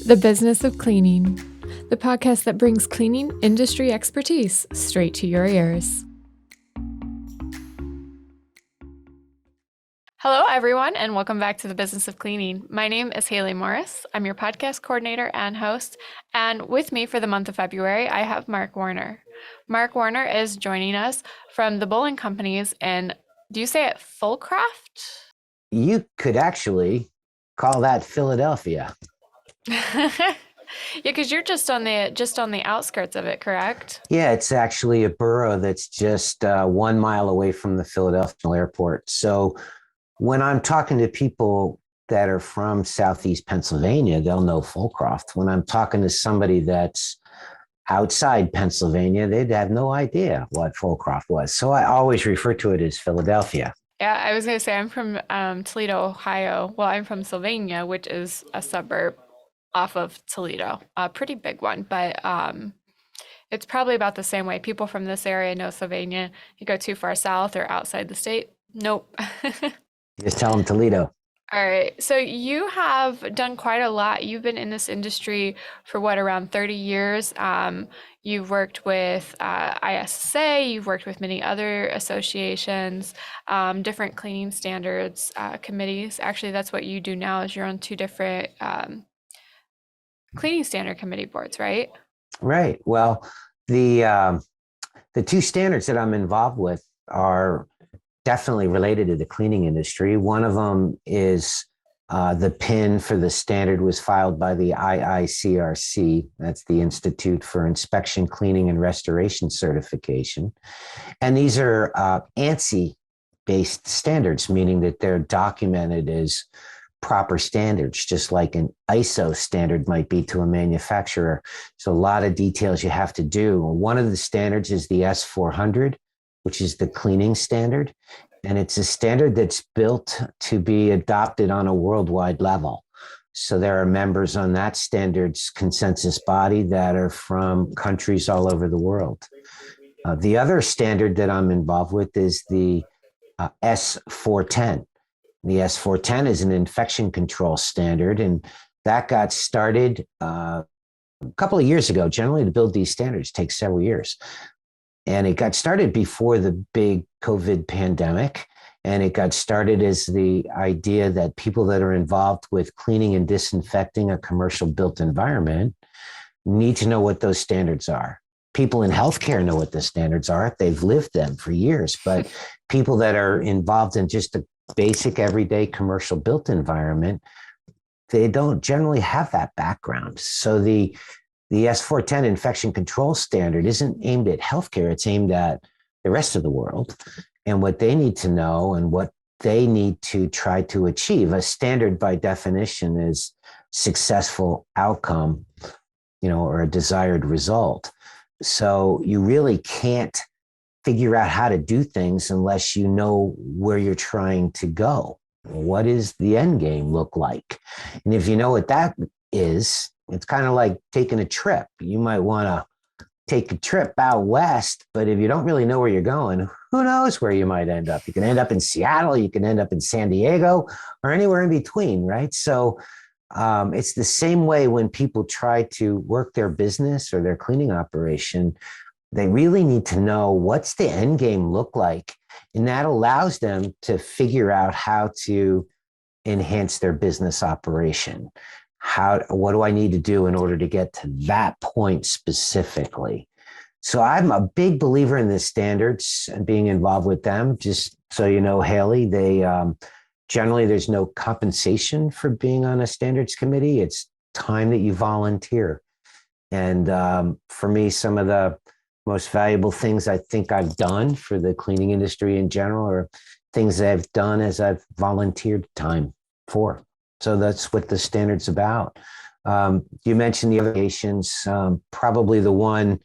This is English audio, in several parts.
The Business of Cleaning, the podcast that brings cleaning industry expertise straight to your ears. Hello, everyone, and welcome back to The Business of Cleaning. My name is Haley Morris. I'm your podcast coordinator and host, and with me for the month of February, I have Mark Warner. Mark Warner is joining us from the Bullen companies in, do you say it Folcroft? You could actually call that Philadelphia. Yeah, because you're just on the outskirts of it, correct? Yeah, it's actually a borough that's just 1 mile away from the Philadelphia airport. So when I'm talking to people that are from Southeast Pennsylvania, they'll know Folcroft. When I'm talking to somebody that's outside Pennsylvania, they'd have no idea what Folcroft was. So I always refer to it as Philadelphia. Yeah, I was going to say I'm from Toledo, Ohio. Well, I'm from Sylvania, which is a suburb off of Toledo, a pretty big one, but it's probably about the same way. People from this area know Sylvania. You go too far south or outside the state, nope. Just tell them Toledo. All right. So you have done quite a lot. You've been in this industry for what, around 30 years. You've worked with ISSA, you've worked with many other associations, different cleaning standards committees. Actually, that's what you do now is you're on two different cleaning standard committee boards, right? Right. Well, the two standards that I'm involved with are definitely related to the cleaning industry. One of them is the PIN for the standard was filed by the IICRC. That's the Institute for Inspection, Cleaning, and Restoration Certification. And these are ANSI-based standards, meaning that they're documented as proper standards, just like an ISO standard might be to a manufacturer. So a lot of details you have to do. One of the standards is the S400, which is the cleaning standard. And it's a standard that's built to be adopted on a worldwide level. So there are members on that standards consensus body that are from countries all over the world. The other standard that I'm involved with is the S410. The S410 is an infection control standard, and that got started a couple of years ago. Generally, to build these standards takes several years. And it got started before the big COVID pandemic. And it got started as the idea that people that are involved with cleaning and disinfecting a commercial built environment need to know what those standards are. People in healthcare know what the standards are. They've lived them for years. But people that are involved in just a basic everyday commercial built environment, they don't generally have that background. So the S410 infection control standard isn't aimed at healthcare, it's aimed at the rest of the world and what they need to know and what they need to try to achieve. A standard by definition is successful outcome, or a desired result. So you really can't figure out how to do things unless you know where you're trying to go. What does the end game look like? And if you know what that is, it's kind of like taking a trip. You might want to take a trip out west, but if you don't really know where you're going, who knows where you might end up? You can end up in Seattle, you can end up in San Diego, or anywhere in between, right? So it's the same way when people try to work their business or their cleaning operation. They really need to know what's the end game look like, and that allows them to figure out how to enhance their business operation. What do I need to do in order to get to that point specifically? So I'm a big believer in the standards and being involved with them. Just so you know, Haley, they generally there's no compensation for being on a standards committee. It's time that you volunteer. And for me, some of the most valuable things I think I've done for the cleaning industry in general are things that I've done as I've volunteered time for. So that's what the standard's about. You mentioned the obligations. Probably the one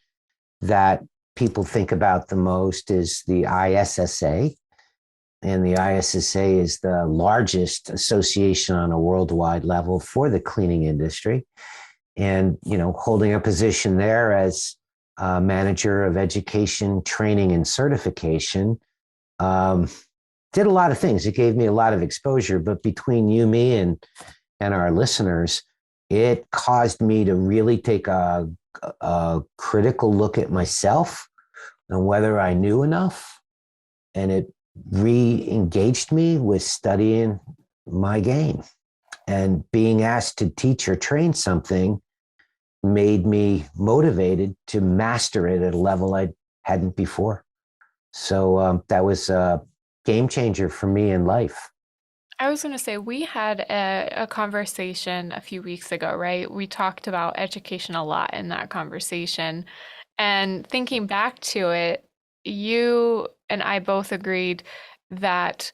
that people think about the most is the ISSA. And the ISSA is the largest association on a worldwide level for the cleaning industry. And, holding a position there as manager of education, training, and certification, did a lot of things. It gave me a lot of exposure, but between you, me, and our listeners, It caused me to really take a critical look at myself and whether I knew enough. And it re-engaged me with studying my game. And being asked to teach or train something made me motivated to master it at a level I hadn't before. So that was a game changer for me in life. I was going to say, we had a conversation a few weeks ago, right? We talked about education a lot in that conversation. And thinking back to it, you and I both agreed that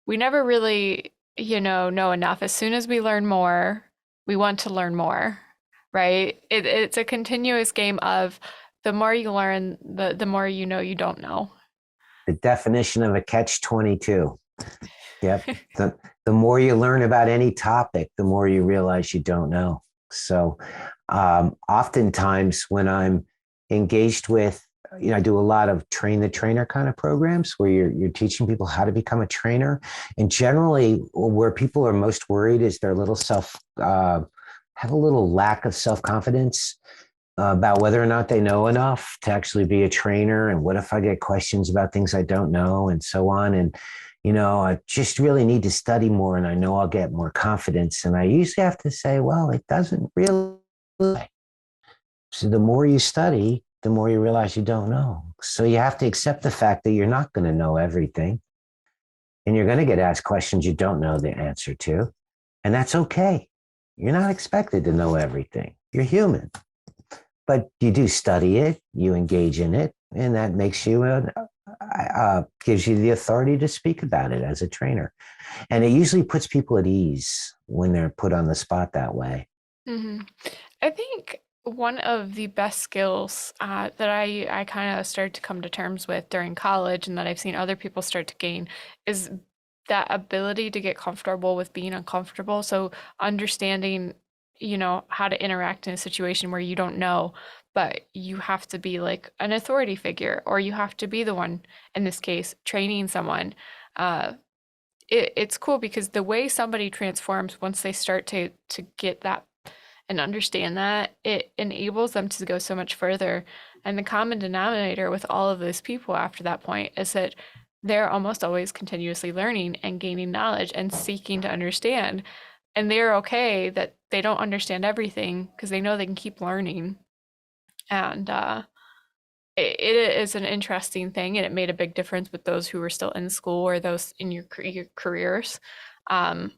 we never really, know enough. As soon as we learn more, we want to learn more, right? It's a continuous game of the more you learn, the more you know you don't know. The definition of a catch 22. Yep. The more you learn about any topic, the more you realize you don't know. So oftentimes when I'm engaged with, I do a lot of train the trainer kind of programs where you're teaching people how to become a trainer. And generally where people are most worried is their little have a little lack of self-confidence about whether or not they know enough to actually be a trainer. And what if I get questions about things I don't know and so on. And I just really need to study more and I know I'll get more confidence. And I usually have to say, well, it doesn't really. So the more you study, the more you realize you don't know. So you have to accept the fact that you're not going to know everything. And you're going to get asked questions you don't know the answer to. And that's okay. You're not expected to know everything. You're human. But you do study it, you engage in it, and that makes you gives you the authority to speak about it as a trainer. And it usually puts people at ease when they're put on the spot that way. hmm I think one of the best skills that I kind of started to come to terms with during college and that I've seen other people start to gain is that ability to get comfortable with being uncomfortable. So understanding, how to interact in a situation where you don't know, but you have to be like an authority figure, or you have to be the one, in this case, training someone. Uh, it's cool because the way somebody transforms once they start to get that and understand that, it enables them to go so much further. And the common denominator with all of those people after that point is that they're almost always continuously learning and gaining knowledge and seeking to understand. And they're okay that they don't understand everything because they know they can keep learning. And it is an interesting thing, and it made a big difference with those who were still in school or those in your careers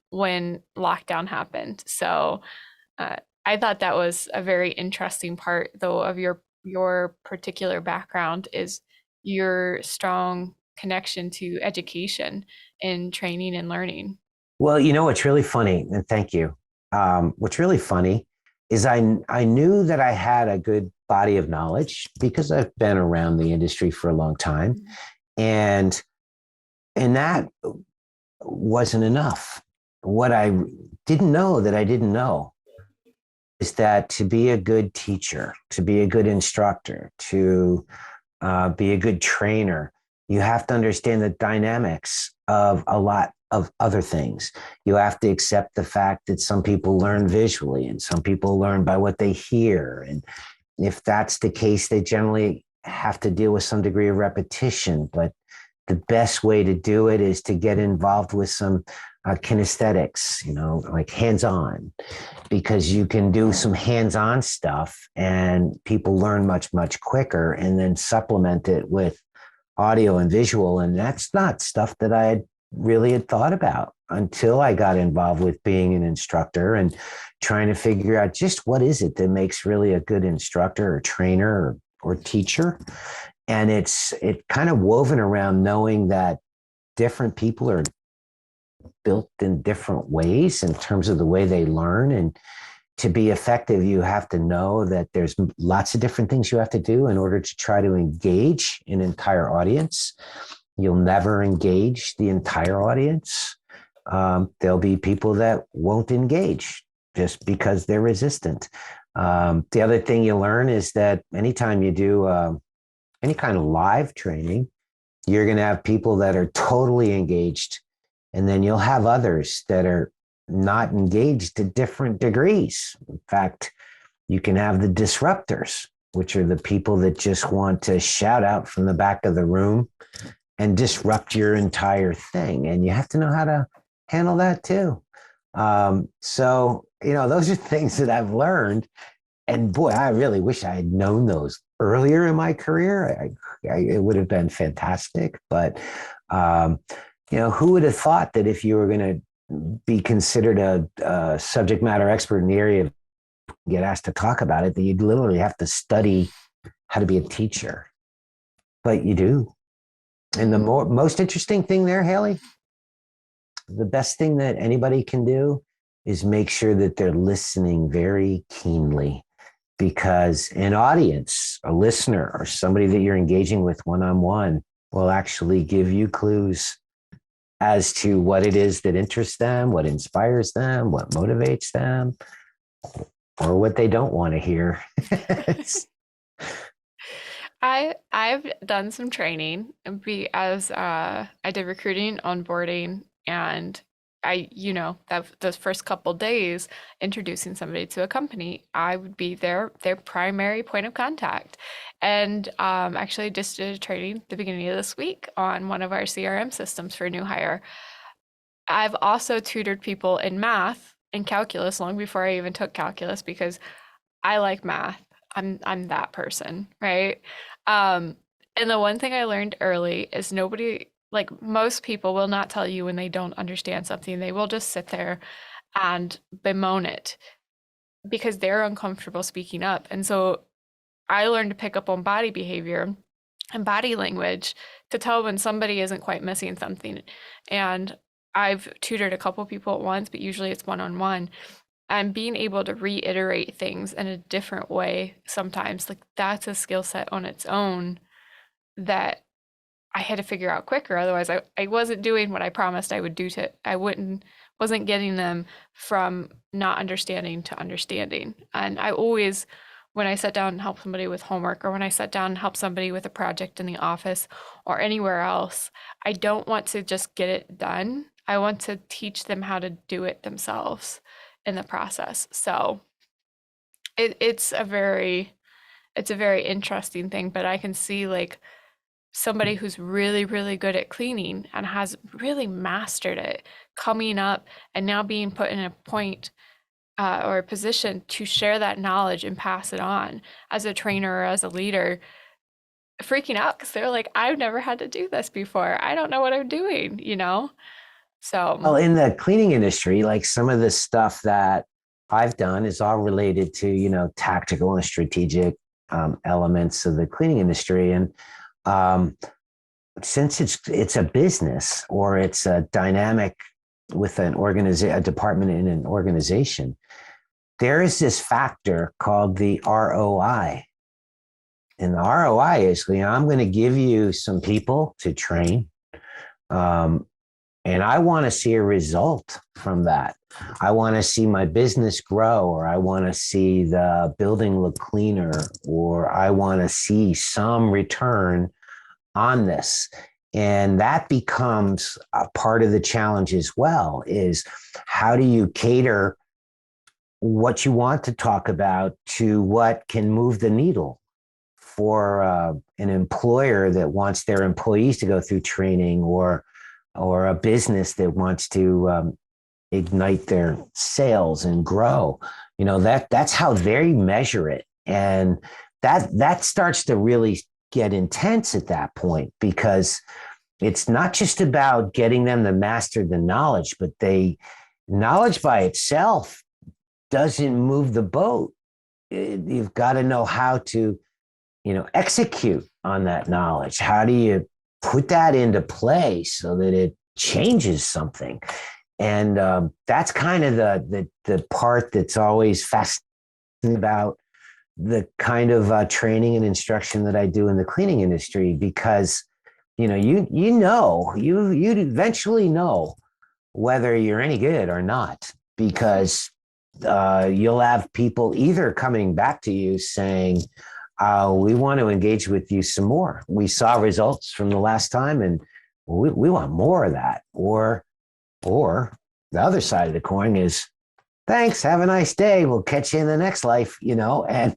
when lockdown happened. So uh, I thought that was a very interesting part, though, of your particular background is your strong connection to education and training and learning. Well, what's really funny, and thank you. What's really funny is I knew that I had a good body of knowledge because I've been around the industry for a long time, Mhm. and that wasn't enough. What I didn't know that I didn't know is that to be a good teacher, to be a good instructor, to be a good trainer, you have to understand the dynamics of a lot of other things. You have to accept the fact that some people learn visually and some people learn by what they hear. And if that's the case, they generally have to deal with some degree of repetition. But the best way to do it is to get involved with some kinesthetics, like hands-on, because you can do some hands-on stuff and people learn much, much quicker and then supplement it with audio and visual. And that's not stuff that I had really had thought about until I got involved with being an instructor and trying to figure out just what is it that makes really a good instructor or trainer or teacher. And it kind of woven around knowing that different people are built in different ways in terms of the way they learn. And to be effective, you have to know that there's lots of different things you have to do in order to try to engage an entire audience. You'll never engage the entire audience. There'll be people that won't engage just because they're resistant. The other thing you learn is that anytime you do any kind of live training, you're going to have people that are totally engaged. And then you'll have others that are not engaged to different degrees. In fact, you can have the disruptors, which are the people that just want to shout out from the back of the room and disrupt your entire thing. And you have to know how to handle that too. So, those are things that I've learned. And boy, I really wish I had known those earlier in my career. It would have been fantastic. But, who would have thought that if you were going to be considered a subject matter expert in the area, get asked to talk about it, that you'd literally have to study how to be a teacher? But you do. And the most interesting thing there, Haley, the best thing that anybody can do is make sure that they're listening very keenly, because an audience, a listener, or somebody that you're engaging with one-on-one will actually give you clues as to what it is that interests them, what inspires them, what motivates them, or what they don't want to hear. I've done some training as I did recruiting, onboarding, and those first couple days introducing somebody to a company, I would be their primary point of contact. And actually just did a training at the beginning of this week on one of our CRM systems for a new hire. I've also tutored people in math and calculus long before I even took calculus, because I like math. I'm that person, right? And the one thing I learned early is most people will not tell you when they don't understand something. They will just sit there and bemoan it because they're uncomfortable speaking up. And so I learned to pick up on body behavior and body language to tell when somebody isn't quite missing something. And I've tutored a couple people at once, but usually it's one-on-one. And being able to reiterate things in a different way sometimes, like that's a skill set on its own that I had to figure out quicker. Otherwise, I wasn't doing what I promised I would do wasn't getting them from not understanding to understanding. And I always, when I sat down and help somebody with homework, or when I sat down and help somebody with a project in the office or anywhere else, I don't want to just get it done. I want to teach them how to do it themselves in the process. So it's a very interesting thing, but I can see like somebody who's really, really good at cleaning and has really mastered it coming up and now being put in a point or a position to share that knowledge and pass it on as a trainer or as a leader, freaking out because they're like, I've never had to do this before. I don't know what I'm doing, So, Well, in the cleaning industry, like some of the stuff that I've done is all related to, tactical and strategic elements of the cleaning industry. And since it's a business, or it's a dynamic with a department in an organization, there is this factor called the ROI. And the ROI is, I'm going to give you some people to train. And I want to see a result from that. I want to see my business grow, or I want to see the building look cleaner, or I want to see some return on this. And that becomes a part of the challenge as well, is how do you cater what you want to talk about to what can move the needle for an employer that wants their employees to go through training, or a business that wants to ignite their sales and grow. That's how they measure it. And that starts to really get intense at that point, because it's not just about getting them to master the knowledge, but knowledge by itself doesn't move the boat. You've got to know how to, execute on that knowledge. How do you put that into play so that it changes something? And that's kind of the part that's always fascinating about the kind of training and instruction that I do in the cleaning industry, because you eventually know whether you're any good or not, because you'll have people either coming back to you saying, we want to engage with you some more. We saw results from the last time and we want more of that. Or the other side of the coin is, thanks, have a nice day. We'll catch you in the next life, and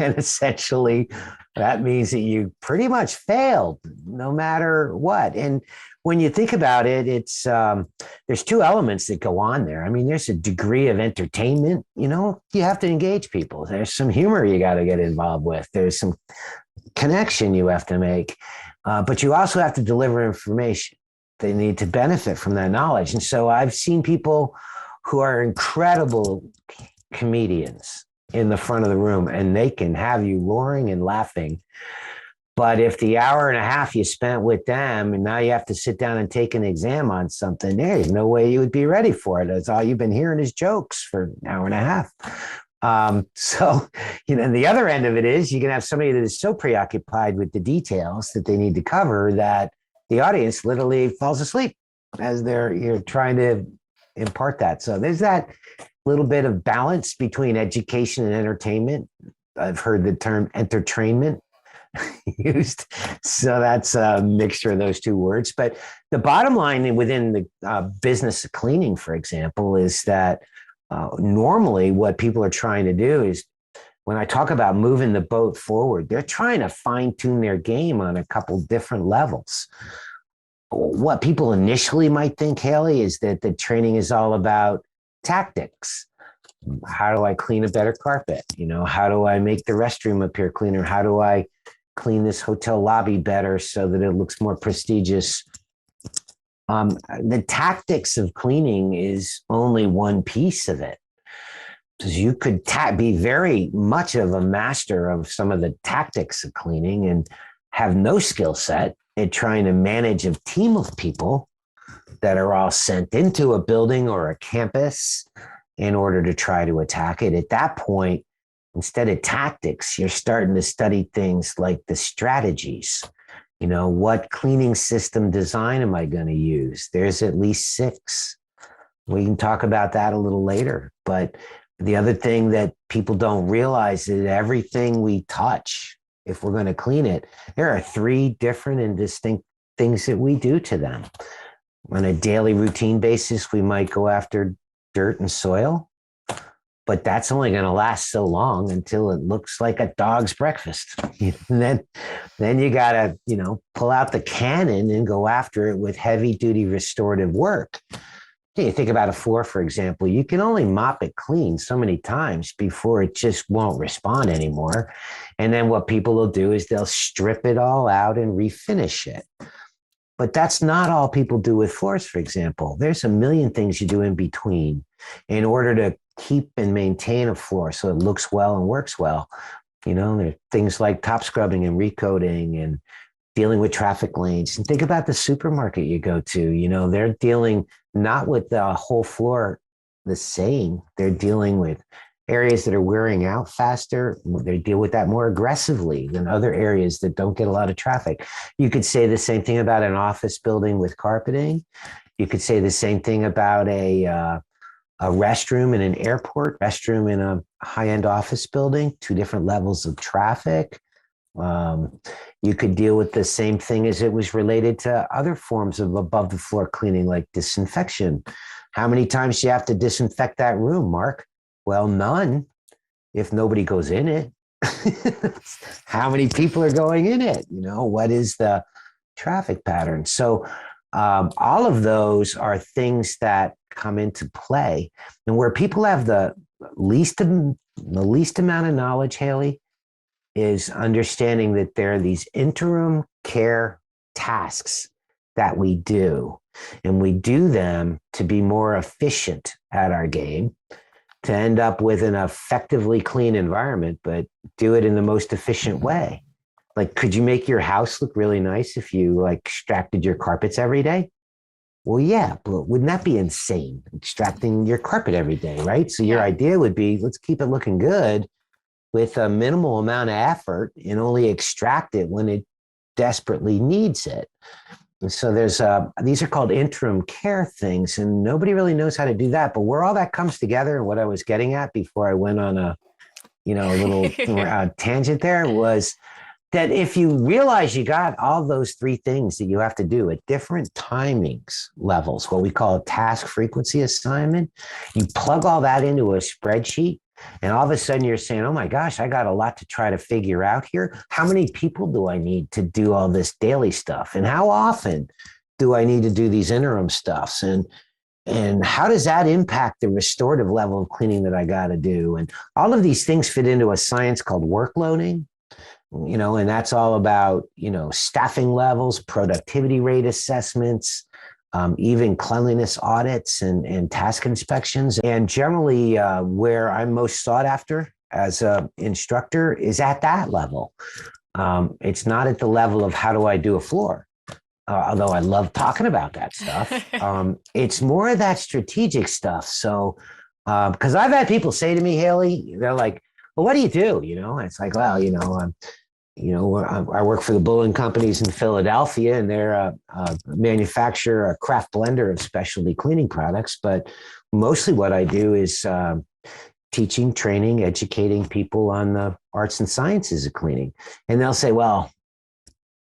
essentially that means that you pretty much failed no matter what. And when you think about it, it's there's two elements that go on there. I mean, there's a degree of entertainment, you have to engage people. There's some humor you got to get involved with. There's some connection you have to make, but you also have to deliver information. They need to benefit from that knowledge. And so I've seen people who are incredible comedians in the front of the room, and they can have you roaring and laughing. But if the hour and a half you spent with them and now you have to sit down and take an exam on something, there's no way you would be ready for it. That's all you've been hearing is jokes for an hour and a half. So, the other end of it is you can have somebody that is so preoccupied with the details that they need to cover that the audience literally falls asleep as you're trying to impart that. So there's that little bit of balance between education and entertainment. I've heard the term entertainment used. So that's a mixture of those two words. But the bottom line within the business of cleaning, for example, is that normally what people are trying to do is, when I talk about moving the boat forward, they're trying to fine tune their game on a couple different levels. What people initially might think, Haley, is that the training is all about tactics. How do I clean a better carpet? How do I make the restroom appear cleaner? How do I clean this hotel lobby better so that it looks more prestigious? The tactics of cleaning is only one piece of it. Because you could be very much of a master of some of the tactics of cleaning and have no skill set at trying to manage a team of people that are all sent into a building or a campus in order to try to attack it. At that point, instead of tactics, you're starting to study things like the strategies. What cleaning system design am I going to use? There's at least 6. We can talk about that a little later. But the other thing that people don't realize is that everything we touch, if we're going to clean it, there are 3 different and distinct things that we do to them. On a daily routine basis, we might go after dirt and soil, but that's only going to last so long until it looks like a dog's breakfast. And then you got to, pull out the cannon and go after it with heavy duty restorative work. You think about a floor, for example, you can only mop it clean so many times before it just won't respond anymore. And then what people will do is they'll strip it all out and refinish it. But that's not all people do with floors, for example. There's a million things you do in between in order to keep and maintain a floor so it looks well and works well. There are things like top scrubbing and recoating and dealing with traffic lanes. And think about the supermarket you go to. They're dealing not with the whole floor the same. They're dealing with areas that are wearing out faster. They deal with that more aggressively than other areas that don't get a lot of traffic. You could say the same thing about an office building with carpeting. You could say the same thing about a restroom in an airport, restroom in a high-end office building, 2 different levels of traffic. You could deal with the same thing as it was related to other forms of above the floor cleaning, like disinfection. How many times do you have to disinfect that room, Mark? Well, none, if nobody goes in it. How many people are going in it? What is the traffic pattern? So all of those are things that come into play. And where people have the least amount of knowledge, Haley, is understanding that there are these interim care tasks that we do. And we do them to be more efficient at our game, to end up with an effectively clean environment, but do it in the most efficient way. Like, could you make your house look really nice if you extracted your carpets every day? Well, yeah, but wouldn't that be insane? Extracting your carpet every day, right? So your idea would be, let's keep it looking good with a minimal amount of effort and only extract it when it desperately needs it. And so these are called interim care things, and nobody really knows how to do that. But where all that comes together, and what I was getting at before I went on a little tangent there, was that if you realize you got all those three things that you have to do at different timings levels, what we call a task frequency assignment, you plug all that into a spreadsheet, and all of a sudden you're saying, oh my gosh, I got a lot to try to figure out here. How many people do I need to do all this daily stuff? And how often do I need to do these interim stuffs? And how does that impact the restorative level of cleaning that I got to do? And all of these things fit into a science called workloading, and that's all about, staffing levels, productivity rate assessments, even cleanliness audits and task inspections. And generally, where I'm most sought after as an instructor is at that level. It's not at the level of how do I do a floor, although I love talking about that stuff. It's more of that strategic stuff. So, because I've had people say to me, Haley, they're like, well, what do you do? And it's like, well, I work for the Bullen companies in Philadelphia, and they're a manufacturer, a craft blender of specialty cleaning products. But mostly what I do is teaching, training, educating people on the arts and sciences of cleaning. And they'll say, well,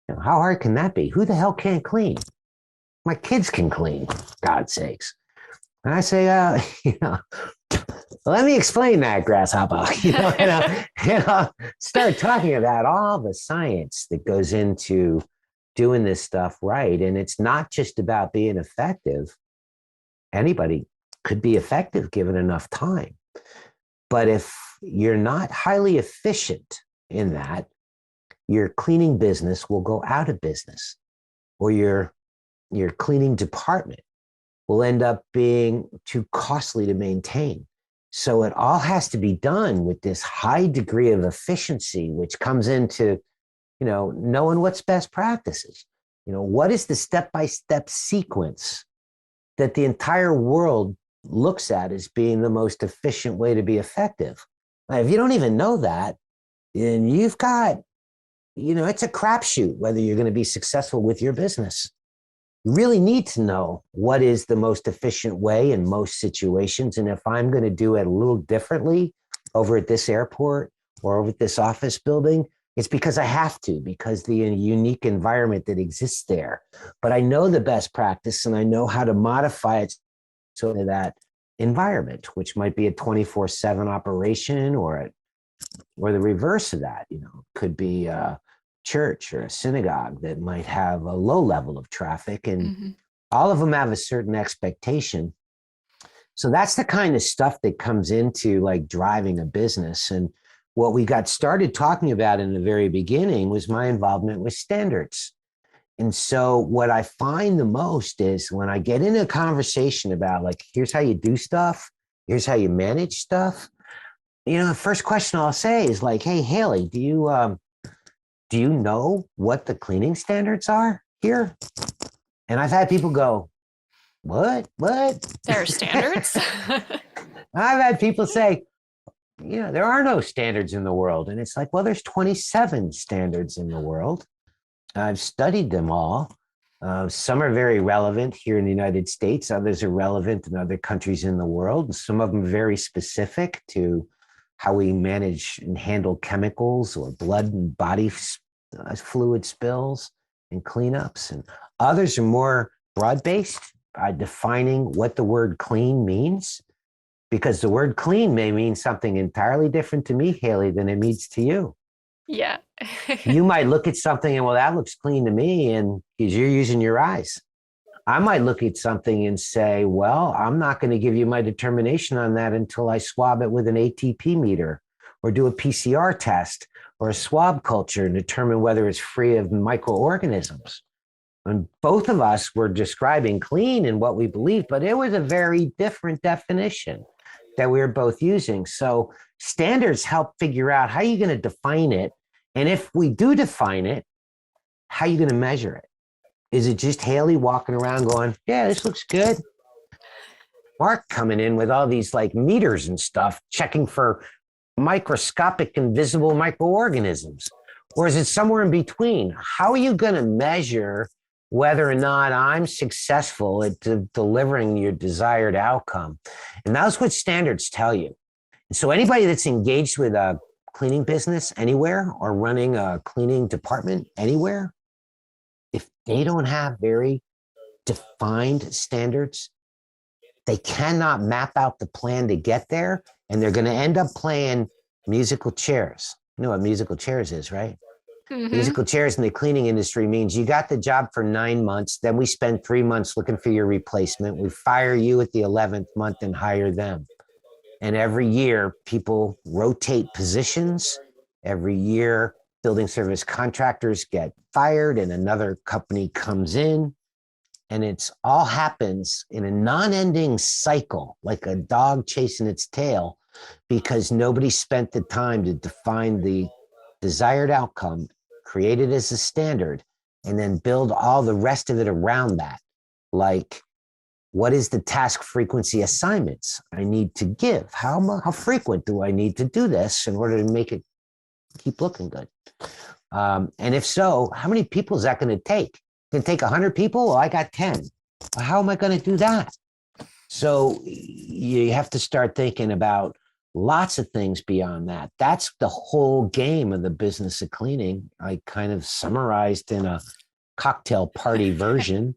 how hard can that be? Who the hell can't clean? My kids can clean, God's sakes. And I say, let me explain that, grasshopper. Start talking about all the science that goes into doing this stuff right. And it's not just about being effective. Anybody could be effective given enough time. But if you're not highly efficient in that, your cleaning business will go out of business, or your cleaning department will end up being too costly to maintain. So it all has to be done with this high degree of efficiency, which comes into, knowing what's best practices. What is the step-by-step sequence that the entire world looks at as being the most efficient way to be effective? Now, if you don't even know that, then you've got, it's a crapshoot whether you're going to be successful with your business. You really need to know what is the most efficient way in most situations. And if I'm going to do it a little differently over at this airport or over at this office building, it's because I have to, because the unique environment that exists there. But I know the best practice, and I know how to modify it so that environment, which might be a 24/7 operation, or the reverse of that, could be church or a synagogue that might have a low level of traffic, and all of them have a certain expectation. So that's the kind of stuff that comes into like driving a business. And what we got started talking about in the very beginning was my involvement with standards. And so what I find the most is when I get into a conversation about like, here's how you do stuff, here's how you manage stuff. The first question I'll say is like, hey, Haley, do you know what the cleaning standards are here? And I've had people go, what? There are standards? I've had people say, there are no standards in the world. And it's like, well, there's 27 standards in the world. I've studied them all. Some are very relevant here in the United States. Others are relevant in other countries in the world. Some of them very specific to how we manage and handle chemicals or blood and body fluid spills and cleanups. And others are more broad-based, defining what the word clean means, because the word clean may mean something entirely different to me, Haley, than it means to you. Yeah. You might look at something and, well, that looks clean to me, and because you're using your eyes. I might look at something and say, well, I'm not going to give you my determination on that until I swab it with an ATP meter or do a PCR test or a swab culture and determine whether it's free of microorganisms. And both of us were describing clean in what we believe, but it was a very different definition that we were both using. So standards help figure out how you're going to define it. And if we do define it, how are you going to measure it? Is it just Haley walking around going, yeah, this looks good? Mark coming in with all these like meters and stuff, checking for microscopic invisible microorganisms? Or is it somewhere in between? How are you going to measure whether or not I'm successful at delivering your desired outcome? And that's what standards tell you. And so anybody that's engaged with a cleaning business anywhere or running a cleaning department anywhere, if they don't have very defined standards, they cannot map out the plan to get there, and they're going to end up playing musical chairs. You know what musical chairs is, right? Mm-hmm. Musical chairs in the cleaning industry means you got the job for 9 months, then we spend 3 months looking for your replacement. We fire you at the 11th month and hire them. And every year, people rotate positions. Every year, building service contractors get fired and another company comes in. And it's all happens in a non-ending cycle, like a dog chasing its tail, because nobody spent the time to define the desired outcome, create it as a standard, and then build all the rest of it around that. Like, what is the task frequency assignments I need to give? How frequent do I need to do this in order to make it keep looking good? And if so, how many people is that going to take? Going to take 100 people? Well, I got 10. Well, how am I going to do that? So you have to start thinking about lots of things beyond that. That's the whole game of the business of cleaning. I kind of summarized in a cocktail party version.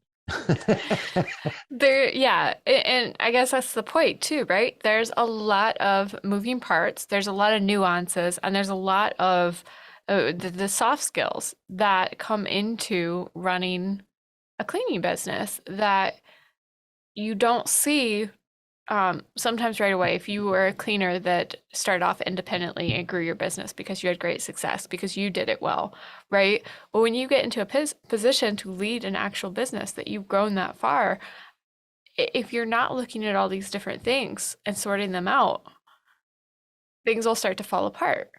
There, yeah, and I guess that's the point too, right? There's a lot of moving parts, there's a lot of nuances, and there's a lot of the soft skills that come into running a cleaning business that you don't see sometimes right away. If you were a cleaner that started off independently and grew your business because you had great success, because you did it well, right? But when you get into a position to lead an actual business that you've grown that far, if you're not looking at all these different things and sorting them out, things will start to fall apart.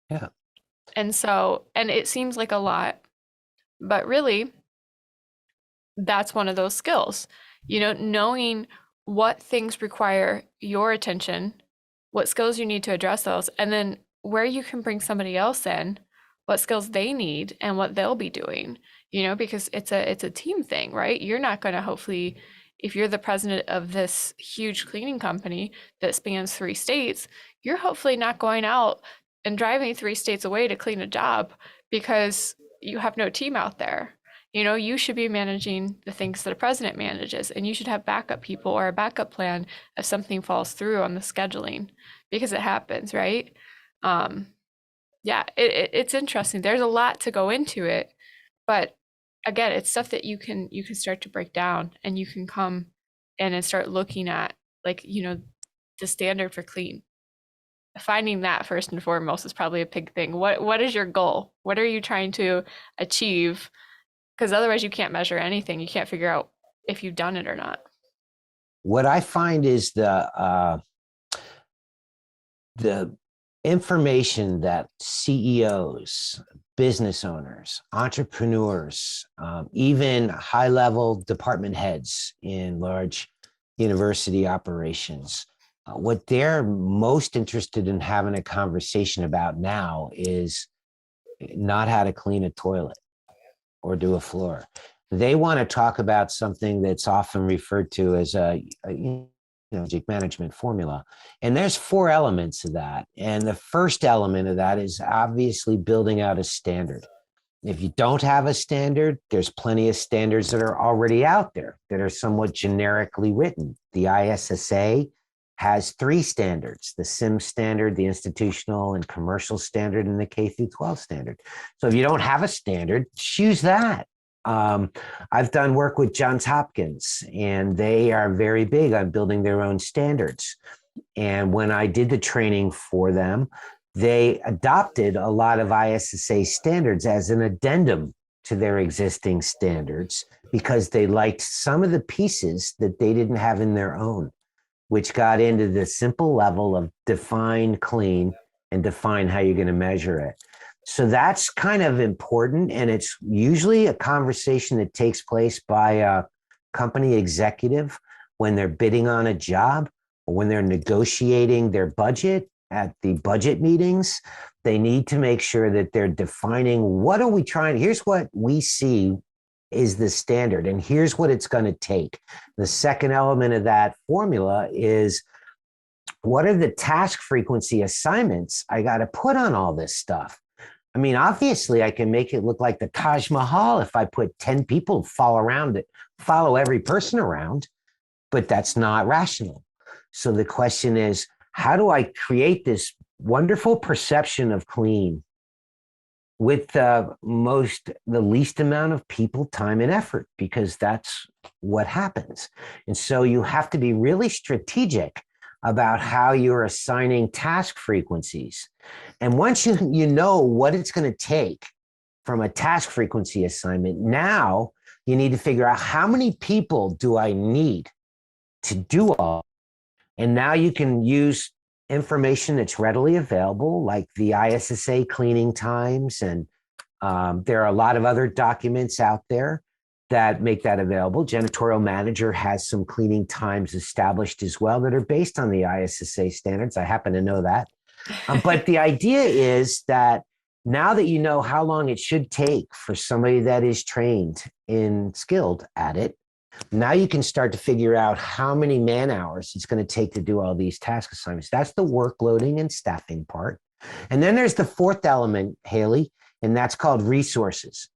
Yeah. And so, and it seems like a lot, but really, that's one of those skills. Knowing what things require your attention, what skills you need to address those, and then where you can bring somebody else in, what skills they need and what they'll be doing, because it's a team thing, right? You're not going to hopefully, if you're the president of this huge cleaning company that spans 3 states, you're hopefully not going out and driving 3 states away to clean a job because you have no team out there. You should be managing the things that a president manages, and you should have backup people or a backup plan if something falls through on the scheduling, because it happens, right? Um, yeah, it's interesting. There's a lot to go into it, but again, it's stuff that you can start to break down, and you can come in and start looking at, like, the standard for clean. Finding that first and foremost is probably a big thing. What is your goal? What are you trying to achieve? Because otherwise you can't measure anything. You can't figure out if you've done it or not. What I find is the information that CEOs, business owners, entrepreneurs, even high-level department heads in large university operations, what they're most interested in having a conversation about now is not how to clean a toilet or do a floor. They want to talk about something that's often referred to as a project management formula. And there's 4 elements of that. And the first element of that is obviously building out a standard. If you don't have a standard, there's plenty of standards that are already out there that are somewhat generically written. The ISSA has 3 standards: the CIMS standard, the institutional and commercial standard, and the K through 12 standard. So if you don't have a standard, choose that. I've done work with Johns Hopkins, and they are very big on building their own standards. And when I did the training for them, they adopted a lot of ISSA standards as an addendum to their existing standards because they liked some of the pieces that they didn't have in their own, which got into the simple level of define clean and define how you're going to measure it. So that's kind of important. And it's usually a conversation that takes place by a company executive when they're bidding on a job or when they're negotiating their budget at the budget meetings. They need to make sure that they're defining, what are we trying? Here's what we see is the standard, and here's what it's going to take. The second element of that formula is, what are the task frequency assignments I got to put on all this stuff? I mean, obviously, I can make it look like the Taj Mahal if I put 10 people follow around it, follow every person around, but that's not rational. So the question is, how do I create this wonderful perception of clean with the least amount of people, time, and effort? Because that's what happens. And so you have to be really strategic about how you're assigning task frequencies. And once you know what it's going to take from a task frequency assignment, now you need to figure out how many people do I need to do all. And now you can use information that's readily available, like the ISSA cleaning times. And there are a lot of other documents out there that make that available. Janitorial Manager has some cleaning times established as well that are based on the ISSA standards. I happen to know that. But the idea is that now that you know how long it should take for somebody that is trained and skilled at it, now you can start to figure out how many man hours it's going to take to do all these task assignments. That's the workloading and staffing part. And then there's the fourth element, Haley, and that's called resources.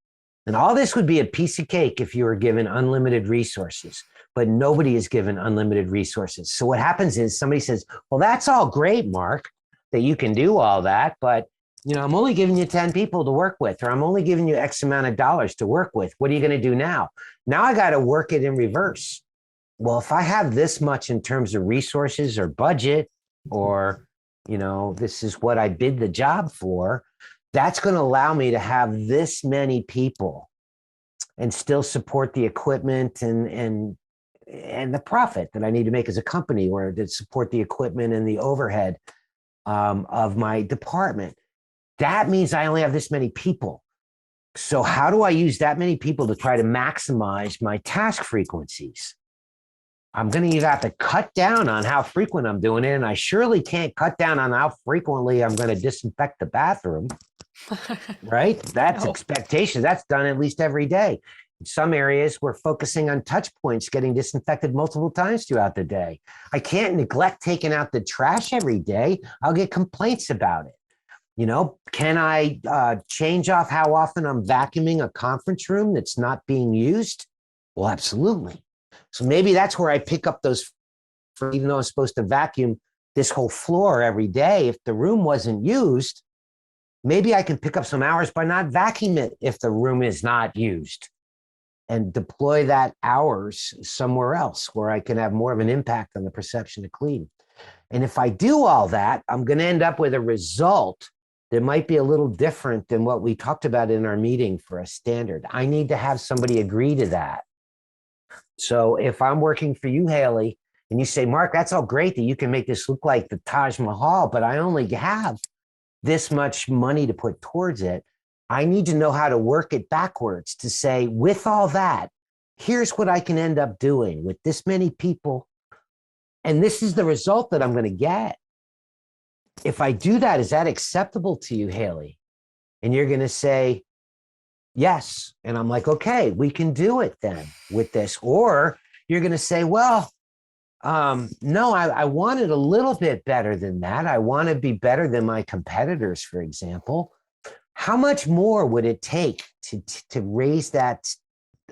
And all this would be a piece of cake if you were given unlimited resources, but nobody is given unlimited resources. So what happens is somebody says, well, that's all great, Mark, that you can do all that, but I'm only giving you 10 people to work with, or I'm only giving you X amount of dollars to work with. What are you going to do now? Now I got to work it in reverse. Well, if I have this much in terms of resources or budget, or, this is what I bid the job for, that's going to allow me to have this many people and still support the equipment and the profit that I need to make as a company, or to support the equipment and the overhead of my department. That means I only have this many people. So how do I use that many people to try to maximize my task frequencies? I'm going to either have to cut down on how frequent I'm doing it, and I surely can't cut down on how frequently I'm going to disinfect the bathroom, right? That's expectation. That's done at least every day. In some areas, we're focusing on touch points getting disinfected multiple times throughout the day. I can't neglect taking out the trash every day. I'll get complaints about it. Can I change off how often I'm vacuuming a conference room that's not being used? Well, absolutely. So maybe that's where I pick up those, even though I'm supposed to vacuum this whole floor every day. If the room wasn't used, maybe I can pick up some hours by not vacuuming it if the room is not used, and deploy that hours somewhere else where I can have more of an impact on the perception of clean. And if I do all that, I'm going to end up with a result that might be a little different than what we talked about in our meeting for a standard. I need to have somebody agree to that. So if I'm working for you, Haley, and you say, Mark, that's all great that you can make this look like the Taj Mahal, but I only have this much money to put towards it, I need to know how to work it backwards to say, with all that, here's what I can end up doing with this many people. And this is the result that I'm going to get. If I do that, is that acceptable to you, Haley? And you're going to say, yes. And I'm like, okay, we can do it then with this. Or you're going to say, well, no, I want it a little bit better than that. I want to be better than my competitors, for example. How much more would it take to raise that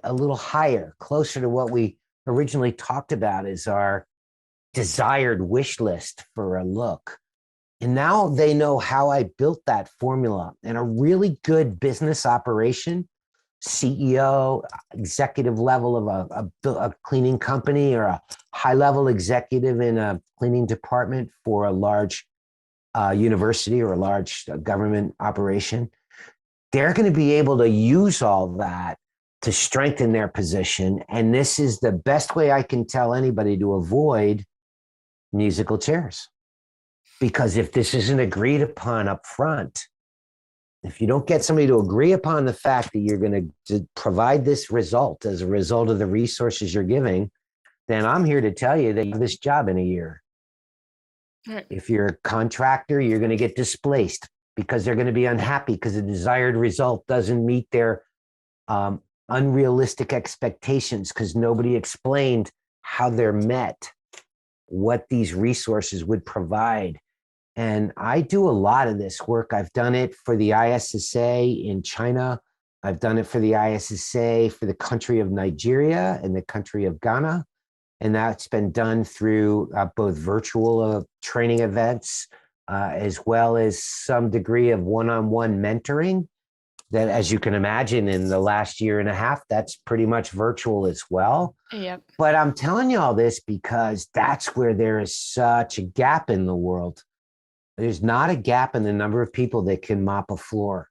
a little higher, closer to what we originally talked about as our desired wish list for a look? And now they know how I built that formula. And a really good business operation, CEO, executive level of a cleaning company, or a high-level executive in a cleaning department for a large university or a large government operation, they're going to be able to use all that to strengthen their position. And this is the best way I can tell anybody to avoid musical chairs. Because if this isn't agreed upon up front, if you don't get somebody to agree upon the fact that you're going to provide this result as a result of the resources you're giving, then I'm here to tell you that you have this job in a year. Right. If you're a contractor, you're going to get displaced because they're going to be unhappy because the desired result doesn't meet their unrealistic expectations because nobody explained how they're met. what these resources would provide. And I do a lot of this work. I've done it for the ISSA in China. I've done it for the ISSA for the country of Nigeria and the country of Ghana. And that's been done through both virtual training events, as well as some degree of one-on-one mentoring that, as you can imagine, in the last year and a half, that's pretty much virtual as well. Yep. But I'm telling you all this because that's where there is such a gap in the world. There's not a gap in the number of people that can mop a floor.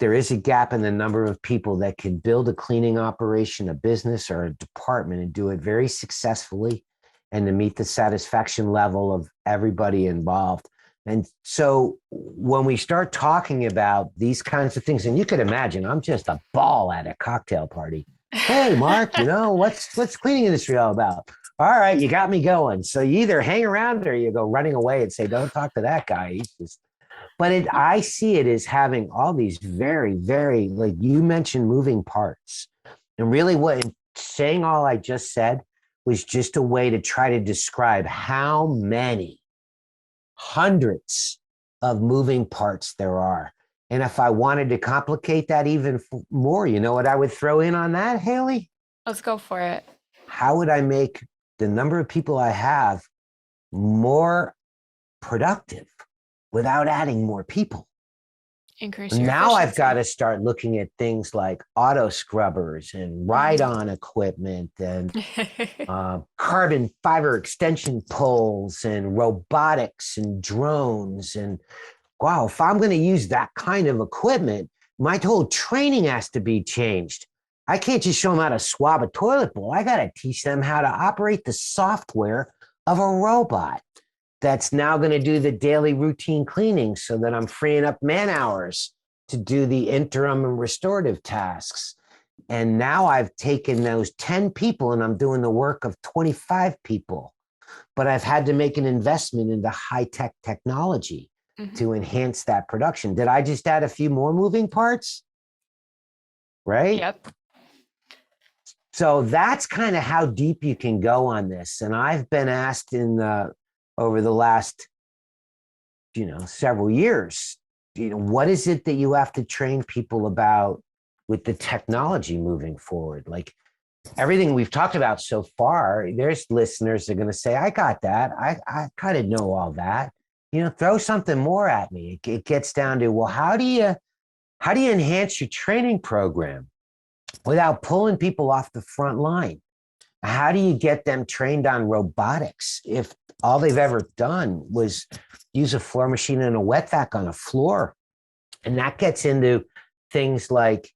There is a gap in the number of people that can build a cleaning operation, a business, or a department and do it very successfully and to meet the satisfaction level of everybody involved. And so when we start talking about these kinds of things, and you could imagine, I'm just a ball at a cocktail party. Hey, Mark, what's cleaning industry all about? All right, you got me going. So you either hang around or you go running away and say, don't talk to that guy. He's just, I see it as having all these very, very, like you mentioned, moving parts. And really what saying all I just said was just a way to try to describe how many hundreds of moving parts there are. And if I wanted to complicate that even more, you know what I would throw in on that, Haley? Let's go for it. How would I make the number of people I have more productive without adding more people? Increase your Now I've efficiency. got to start looking at things like auto scrubbers and ride-on equipment and carbon fiber extension poles and robotics and drones. And wow, if I'm going to use that kind of equipment, my whole training has to be changed. I can't just show them how to swab a toilet bowl. I got to teach them how to operate the software of a robot that's now going to do the daily routine cleaning so that I'm freeing up man hours to do the interim and restorative tasks. And now I've taken those 10 people and I'm doing the work of 25 people. But I've had to make an investment into high-tech technology to enhance that production. Did I just add a few more moving parts? Right? Yep. So that's kind of how deep you can go on this. And I've been asked over the last, several years, what is it that you have to train people about with the technology moving forward? Like everything we've talked about so far, there's listeners that are going to say, I got that. I kind of know all that. Throw something more at me. It gets down to, well, how do you enhance your training program without pulling people off the front line? How do you get them trained on robotics if all they've ever done was use a floor machine and a wet vac on a floor? And that gets into things like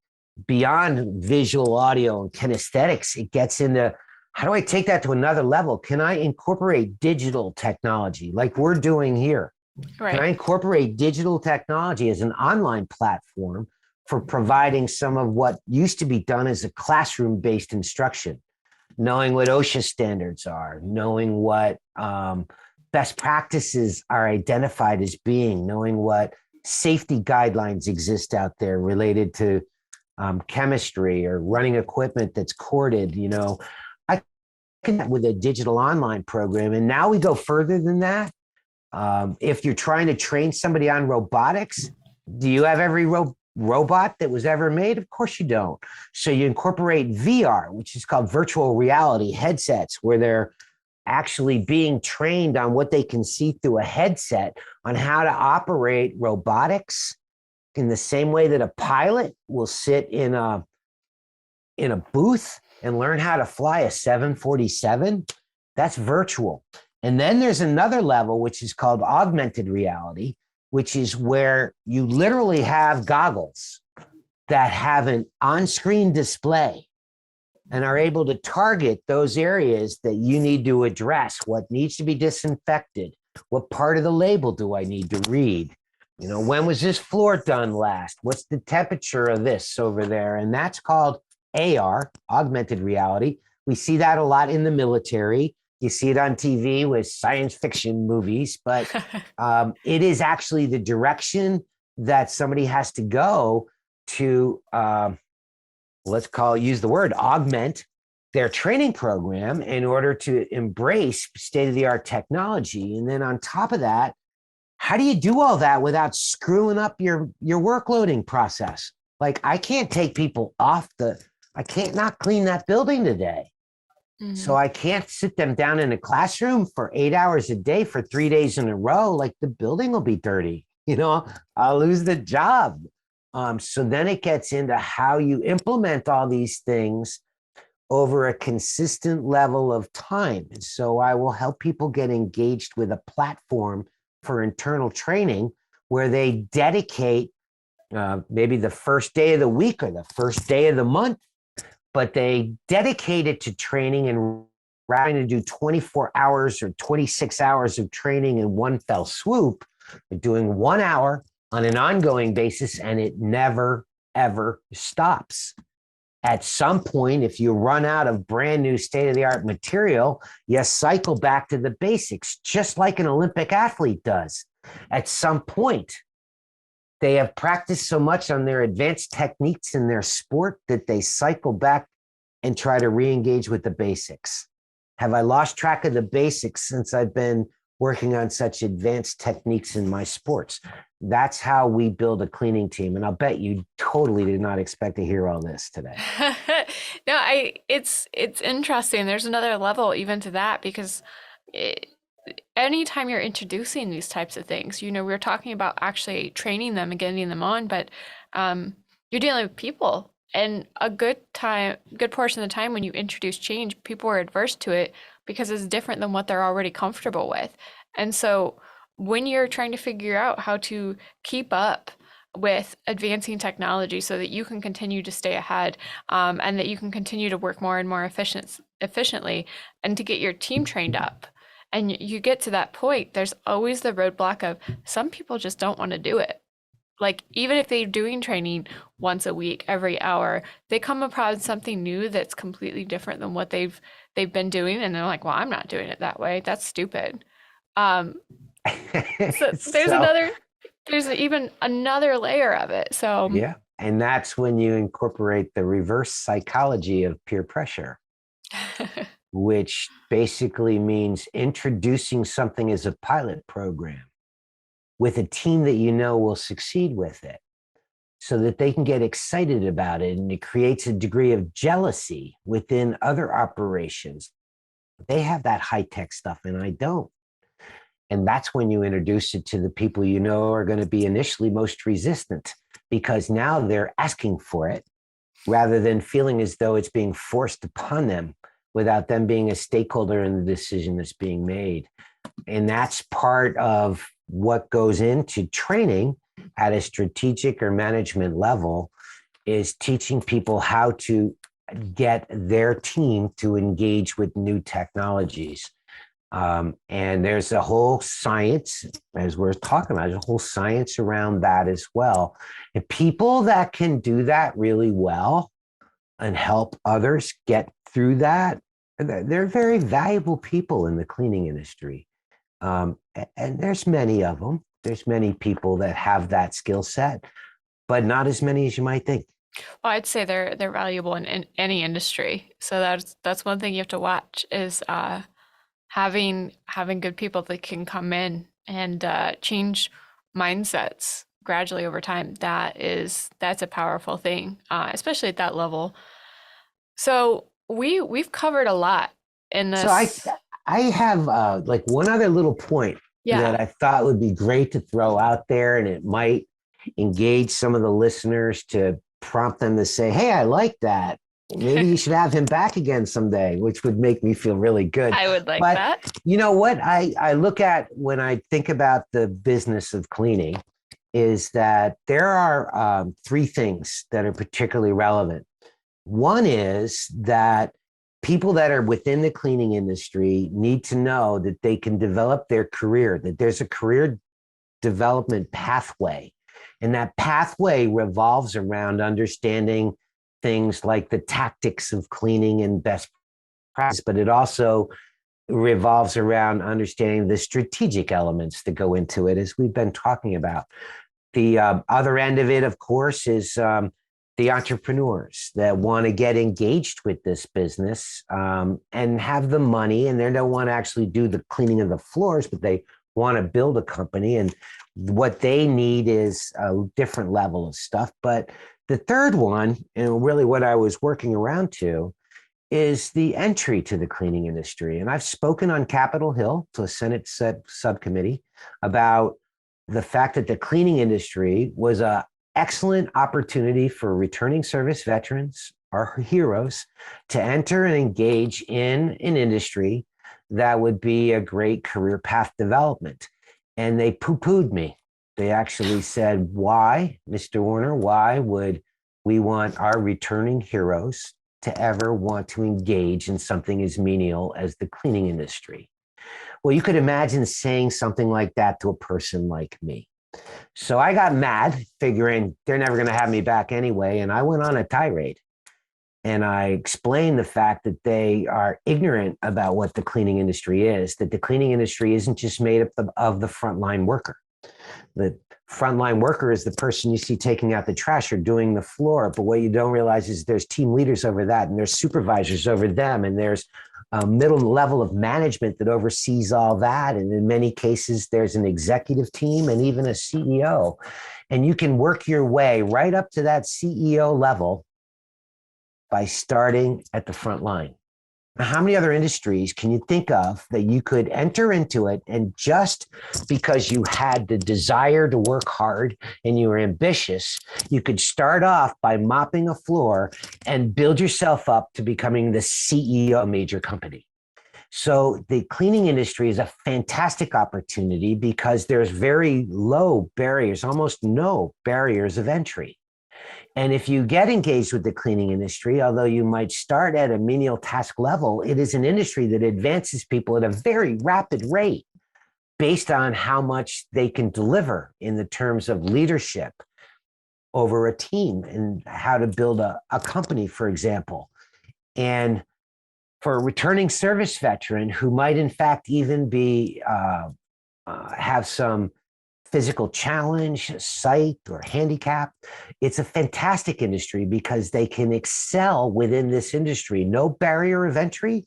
beyond visual, audio, and kinesthetics. It gets into, how do I take that to another level? Can I incorporate digital technology like we're doing here? Right. Can I incorporate digital technology as an online platform for providing some of what used to be done as a classroom-based instruction? Knowing what OSHA standards are, knowing what best practices are identified as being, knowing what safety guidelines exist out there related to chemistry or running equipment that's corded. I can with a digital online program. And now we go further than that. If you're trying to train somebody on robotics, do you have every robot that was ever made? Of course you don't. So you incorporate VR, which is called virtual reality headsets, where they're actually being trained on what they can see through a headset on how to operate robotics in the same way that a pilot will sit in a booth and learn how to fly a 747. That's virtual. And then there's another level, which is called augmented reality, which is where you literally have goggles that have an on-screen display and are able to target those areas that you need to address. What needs to be disinfected? What part of the label do I need to read? When was this floor done last? What's the temperature of this over there? And that's called AR, augmented reality. We see that a lot in the military. You see it on TV with science fiction movies, but it is actually the direction that somebody has to go to, use the word augment their training program in order to embrace state-of-the-art technology. And then on top of that, how do you do all that without screwing up your workloading process? Like, I can't take people I can't not clean that building today. So Mhm. I can't sit them down in a classroom for 8 hours a day for 3 days in a row. Like, the building will be dirty, I'll lose the job. So then it gets into how you implement all these things over a consistent level of time. And so I will help people get engaged with a platform for internal training where they dedicate maybe the first day of the week or the first day of the month, but they dedicate it to training, and rather than do 24 hours or 26 hours of training in one fell swoop, they're doing 1 hour on an ongoing basis, and it never, ever stops. At some point, if you run out of brand new state-of-the-art material, you cycle back to the basics, just like an Olympic athlete does. At some point, they have practiced so much on their advanced techniques in their sport that they cycle back and try to re-engage with the basics. Have I lost track of the basics since I've been working on such advanced techniques in my sports? That's how we build a cleaning team. And I'll bet you totally did not expect to hear all this today. No, it's interesting. There's another level even to that because it, anytime you're introducing these types of things, we're talking about actually training them and getting them on, but you're dealing with people. And a good portion of the time when you introduce change, people are adverse to it because it's different than what they're already comfortable with. And so when you're trying to figure out how to keep up with advancing technology so that you can continue to stay ahead, and that you can continue to work more and more efficiently and to get your team trained up. And you get to that point, there's always the roadblock of some people just don't want to do it. Like even if they're doing training once a week, every hour, they come upon something new that's completely different than what they've been doing, and they're like, "Well, I'm not doing it that way. That's stupid." Um, so So, there's even another layer of it. So yeah. And that's when you incorporate the reverse psychology of peer pressure, which basically means introducing something as a pilot program with a team that will succeed with it so that they can get excited about it. And it creates a degree of jealousy within other operations. They have that high tech stuff and I don't. And that's when you introduce it to the people are going to be initially most resistant, because now they're asking for it rather than feeling as though it's being forced upon them without them being a stakeholder in the decision that's being made. And that's part of what goes into training at a strategic or management level, is teaching people how to get their team to engage with new technologies. And there's a whole science, as we're talking about, there's a whole science around that as well. And people that can do that really well and help others get through that, they're very valuable people in the cleaning industry. And there's many of them. There's many people that have that skill set, but not as many as you might think. well, I'd say they're valuable in any industry. So that's one thing you have to watch is having good people that can come in and change mindsets gradually over time. That's a powerful thing, especially at that level. So we've covered a lot in So I this. I have like one other little point Yeah. that I thought would be great to throw out there, and it might engage some of the listeners to prompt them to say, "Hey, I like that. Maybe you should have him back again someday," which would make me feel really good. I would like But that. you know what I look at when I think about the business of cleaning is that there are three things that are particularly relevant. One is that people that are within the cleaning industry need to know that they can develop their career, that there's a career development pathway. And that pathway revolves around understanding things like the tactics of cleaning and best practice, but it also revolves around understanding the strategic elements that go into it, as we've been talking about. The other end of it, of course, is the entrepreneurs that want to get engaged with this business and have the money, and they don't want to actually do the cleaning of the floors, but they want to build a company. And what they need is a different level of stuff. But the third one, and really what I was working around to, is the entry to the cleaning industry. And I've spoken on Capitol Hill to a Senate subcommittee about the fact that the cleaning industry was a excellent opportunity for returning service veterans, our heroes, to enter and engage in an industry that would be a great career path development. And they poo-pooed me. They actually said, why, Mr. Warner, why would we want our returning heroes to ever want to engage in something as menial as the cleaning industry? Well, you could imagine saying something like that to a person like me. So I got mad, figuring they're never going to have me back anyway. And I went on a tirade. And I explained the fact that they are ignorant about what the cleaning industry is, that the cleaning industry isn't just made up of the frontline worker. The frontline worker is the person you see taking out the trash or doing the floor. But what you don't realize is there's team leaders over that, and there's supervisors over them, and there's a middle level of management that oversees all that. And in many cases, there's an executive team and even a CEO. And you can work your way right up to that CEO level by starting at the front line. Now, how many other industries can you think of that you could enter into it, and just because you had the desire to work hard and you were ambitious, you could start off by mopping a floor and build yourself up to becoming the CEO of a major company? So the cleaning industry is a fantastic opportunity because there's very low barriers, almost no barriers of entry. And if you get engaged with the cleaning industry, although you might start at a menial task level, it is an industry that advances people at a very rapid rate based on how much they can deliver in the terms of leadership over a team and how to build a company, for example. And for a returning service veteran who might in fact even be have some physical challenge, sight, or handicap, it's a fantastic industry because they can excel within this industry. No barrier of entry,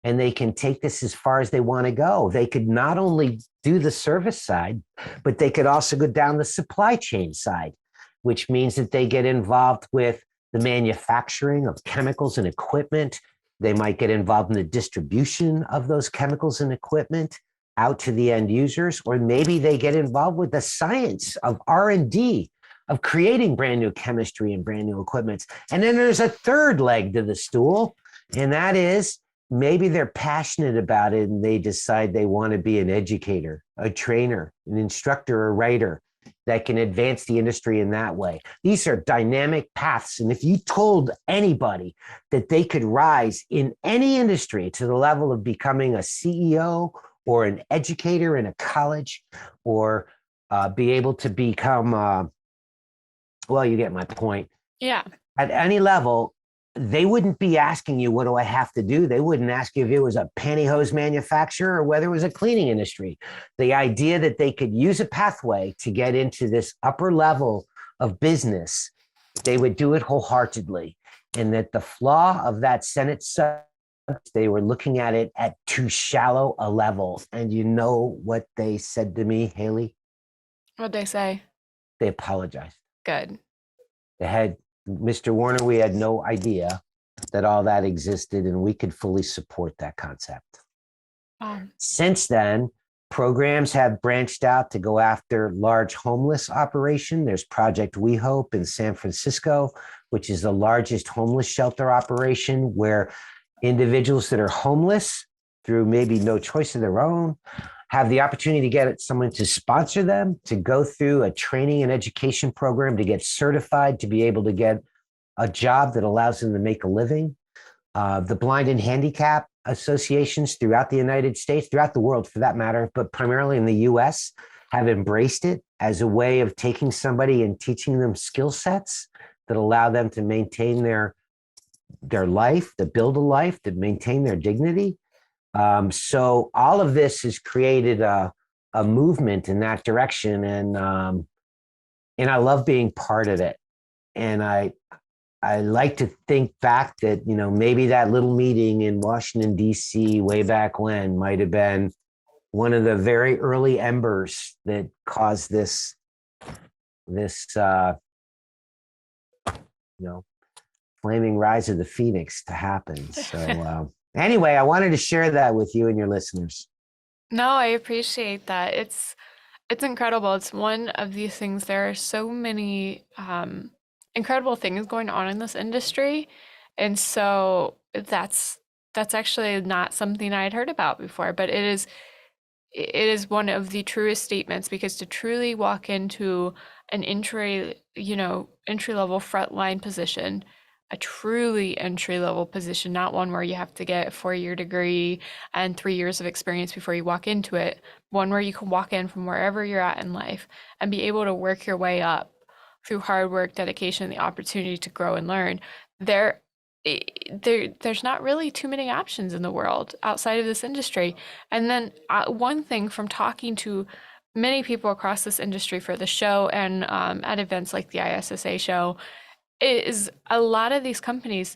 and they can take this as far as they want to go. They could not only do the service side, but they could also go down the supply chain side, which means that they get involved with the manufacturing of chemicals and equipment. They might get involved in the distribution of those chemicals and equipment out to the end users, or maybe they get involved with the science of R&D, of creating brand new chemistry and brand new equipment. And then there's a third leg to the stool, and that is maybe they're passionate about it and they decide they want to be an educator, a trainer, an instructor, a writer that can advance the industry in that way. These are dynamic paths. And if you told anybody that they could rise in any industry to the level of becoming a CEO or an educator in a college, or be able to become, well, you get my point. Yeah. At any level, they wouldn't be asking you, what do I have to do? They wouldn't ask you if it was a pantyhose manufacturer or whether it was a cleaning industry. The idea that they could use a pathway to get into this upper level of business, they would do it wholeheartedly. And that the flaw of that Senate they were looking at it at too shallow a level. And you know what they said to me, Haley? What'd they say? They apologized. Good. They had, Mr. Warner, we had no idea that all that existed, and we could fully support that concept. Since then, programs have branched out to go after large homeless operation. There's Project We Hope in San Francisco, which is the largest homeless shelter operation, where individuals that are homeless through maybe no choice of their own have the opportunity to get someone to sponsor them, to go through a training and education program, to get certified, to be able to get a job that allows them to make a living. The blind and handicap associations throughout the United States, throughout the world for that matter, but primarily in the US, have embraced it as a way of taking somebody and teaching them skill sets that allow them to maintain their life, to build a life, to maintain their dignity. So all of this has created a movement in that direction, and I love being part of it. And I like to think back that, maybe that little meeting in Washington, D.C. way back when might have been one of the very early embers that caused this you know, flaming rise of the phoenix to happen. So anyway, I wanted to share that with you and your listeners. No, I appreciate that. It's incredible. It's one of these things. There are so many incredible things going on in this industry, and so that's actually not something I had heard about before. But it is one of the truest statements, because to truly walk into an entry level frontline position, a truly entry level position, not one where you have to get a 4-year degree and 3 years of experience before you walk into it, one where you can walk in from wherever you're at in life and be able to work your way up through hard work, dedication, and the opportunity to grow and learn. There there's not really too many options in the world outside of this industry. And then one thing from talking to many people across this industry for the show and at events like the ISSA show is a lot of these companies,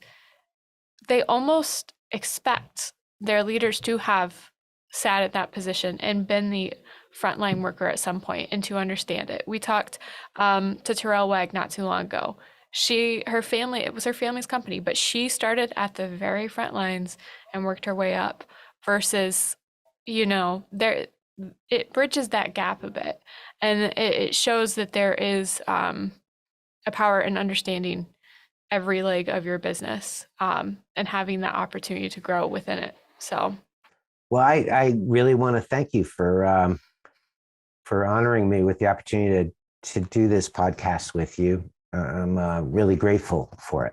they almost expect their leaders to have sat at that position and been the frontline worker at some point and to understand it. We talked to Terrell Wag not too long ago. Her family, it was her family's company, but she started at the very front lines and worked her way up versus, there, it bridges that gap a bit. And it shows that there is a power in understanding every leg of your business and having that opportunity to grow within it. So, Well, I really want to thank you for honoring me with the opportunity to do this podcast with you. I'm really grateful for it.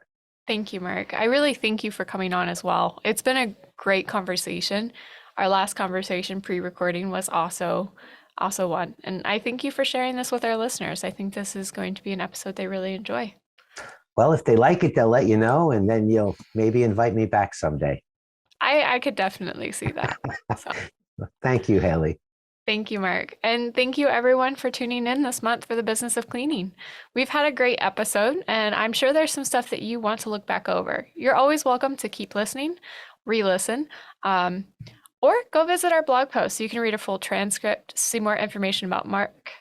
thank you, Mark. I really thank you for coming on as well. It's been a great conversation. Our last conversation pre-recording was also one. And I thank you for sharing this with our listeners. I think this is going to be an episode they really enjoy. Well, if they like it, they'll let you know, and then you'll maybe invite me back someday. I could definitely see that. So Thank you, Haley. thank you, Mark. And thank you, everyone, for tuning in this month for the business of cleaning. We've had a great episode, and I'm sure there's some stuff that you want to look back over. You're always welcome to keep listening, re-listen, or go visit our blog post so you can read a full transcript, see more information about Mark,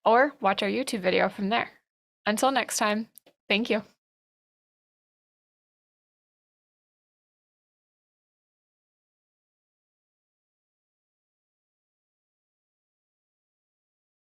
or watch our YouTube video from there. Until next time, thank you.